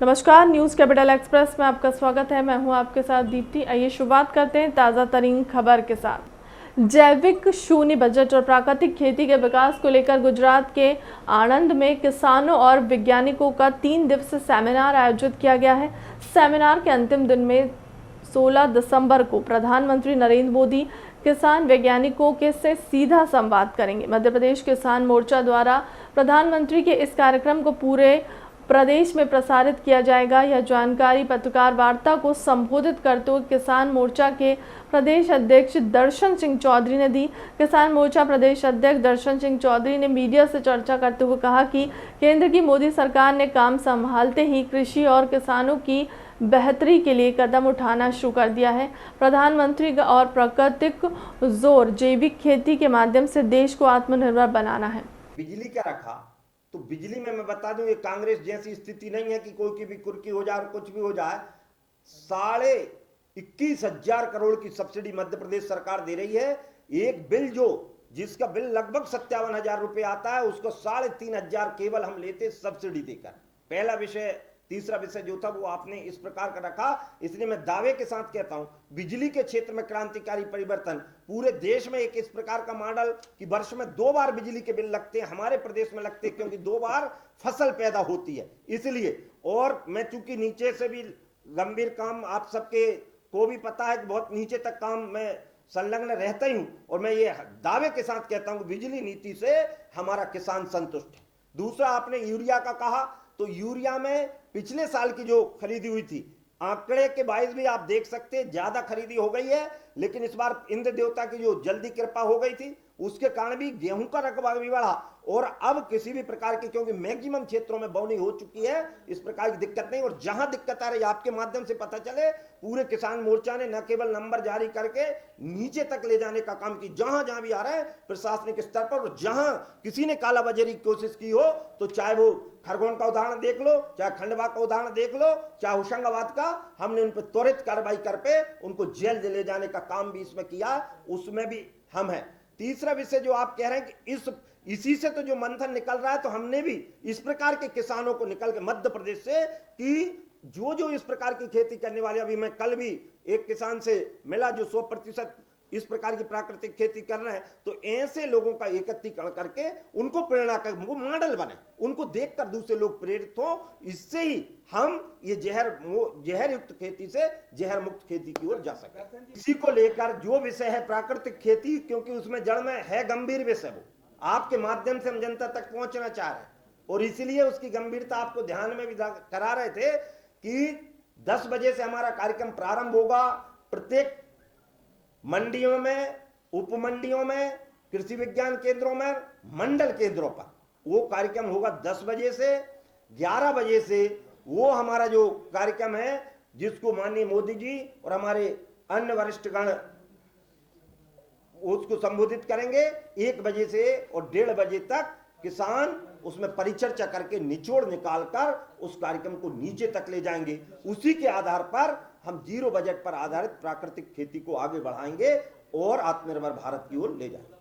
नमस्कार, news capital express में आपका स्वागत है। मैं हूं आपके साथ दीप्ति। आइए शुरुआत करते हैं ताज़ा तरीन खबर के साथ। जैविक शून्य बजट और प्राकृतिक खेती के विकास को लेकर गुजरात के आणंद में किसानों और वैज्ञानिकों का 3 दिवसीय सेमिनार आयोजित किया गया है। सेमिनार के अंतिम दिन में 16 दिसंबर को प्रधानमंत्री नरेंद्र मोदी किसान वैज्ञानिकों के से सीधा संवाद करेंगे। मध्य प्रदेश किसान मोर्चा द्वारा प्रधानमंत्री के इस कार्यक्रम को पूरे प्रदेश में प्रसारित किया जाएगा। यह जानकारी पत्रकार वार्ता को संबोधित करते हुए किसान मोर्चा के प्रदेश अध्यक्ष दर्शन सिंह चौधरी ने दी। किसान मोर्चा प्रदेश अध्यक्ष दर्शन सिंह चौधरी ने मीडिया से चर्चा करते हुए कहा कि केंद्र की मोदी सरकार ने काम संभालते ही कृषि और किसानों की बेहतरी के लिए कदम उठाना शुरू कर दिया है। प्रधानमंत्री और प्राकृतिक जोर जैविक खेती के माध्यम से देश को आत्मनिर्भर बनाना है। बिजली का रखा तो बिजली में मैं बता दूं, ये कांग्रेस जैसी स्थिति नहीं है कि कोई की भी कुर्की हो जाए और कुछ भी हो जाए। 21,500 करोड़ की सब्सिडी मध्य प्रदेश सरकार दे रही है। एक बिल जिसका बिल लगभग 57,000 रुपए आता है, उसको 3,500 केवल हम लेते सब्सिडी देकर। पहला विषय। तीसरा विषय जो था वो आपने इस प्रकार का रखा, इसलिए मैं दावे के साथ कहता हूं बिजली के क्षेत्र में क्रांतिकारी परिवर्तन। पूरे देश में एक इस प्रकार का मॉडल कि वर्ष में 2 बार बिजली के बिल लगते हैं, हमारे प्रदेश में लगते हैं क्योंकि 2 बार फसल पैदा होती है इसलिए। और मैं चूंकि नीचे से भी गंभीर काम आप सबके को भी पता है कि बहुत नीचे तक काम मैं संलग्न रहता ही हूं, और मैं ये दावे के साथ कहता हूं बिजली नीति से हमारा किसान संतुष्ट है। दूसरा, आपने यूरिया का कहा, तो यूरिया में पिछले साल की जो खरीदी हुई थी, आंकड़े के बायस भी आप देख सकते हैं ज्यादा खरीदी हो गई है, लेकिन इस बार इंद्र देवता की जो जल्दी कृपा हो गई थी उसके कारण भी गेहूं का रकबा भी बढ़ा। और अब किसी भी प्रकार की, क्योंकि मैक्सिमम क्षेत्रों में बोनी हो चुकी है, इस प्रकार की दिक्कत नहीं। और जहां दिक्कत आ रही है आपके माध्यम से पता चले, पूरे किसान मोर्चा ने न केवल नंबर जारी करके नीचे तक ले जाने का काम की, जहां जहां भी आ रहा है प्रशासनिक स्तर पर। और जहां किसी ने कालाबाजारी की कोशिश की हो, तो चाहे वो खरगोन का उदाहरण देख लो, चाहे खंडवा का उदाहरण देख लो, चाहे होशंगाबाद का, हमने उन पर त्वरित कार्रवाई करके उनको जेल ले जाने का काम भी इसमें किया, उसमें भी हम हैं। तीसरा विषय जो आप कह रहे हैं कि इसी से तो जो मंथन निकल रहा है, तो हमने भी इस प्रकार के किसानों को निकल के मध्य प्रदेश से कि जो इस प्रकार की खेती करने वाले, अभी मैं कल भी एक किसान से मिला जो 100% इस प्रकार की प्राकृतिक खेती कर रहे हैं, तो ऐसे लोगों का एकत्रीकरण करके उनको प्रेरणा कर, वो मॉडल बने, उनको देखकर दूसरे लोग प्रेरित हो। इससे ही हम ये जहर युक्त खेती से जहर मुक्त खेती की ओर जा सके। इसी को लेकर जो विषय है प्राकृतिक खेती, क्योंकि उसमें जड़ में है गंभीर विषय, वो आपके माध्यम से हम जनता तक पहुंचना चाह रहे हैं, और इसीलिए उसकी गंभीरता आपको ध्यान में भी करा रहे थे कि 10 बजे से हमारा कार्यक्रम प्रारंभ होगा। प्रत्येक मंडियों में, उपमंडियों में, कृषि विज्ञान केंद्रों में, मंडल केंद्रों पर वो कार्यक्रम होगा 10 बजे से 11 बजे से। वो हमारा जो कार्यक्रम है, जिसको माननीय मोदी जी और हमारे अन्य वरिष्ठगण उसको संबोधित करेंगे। 1 बजे से और 1:30 बजे तक किसान उसमें परिचर्चा करके निचोड़ निकालकर उस कार्यक्रम को नीचे तक ले जाएंगे। उसी के आधार पर हम जीरो बजट पर आधारित प्राकृतिक खेती को आगे बढ़ाएंगे और आत्मनिर्भर भारत की ओर ले जाएंगे।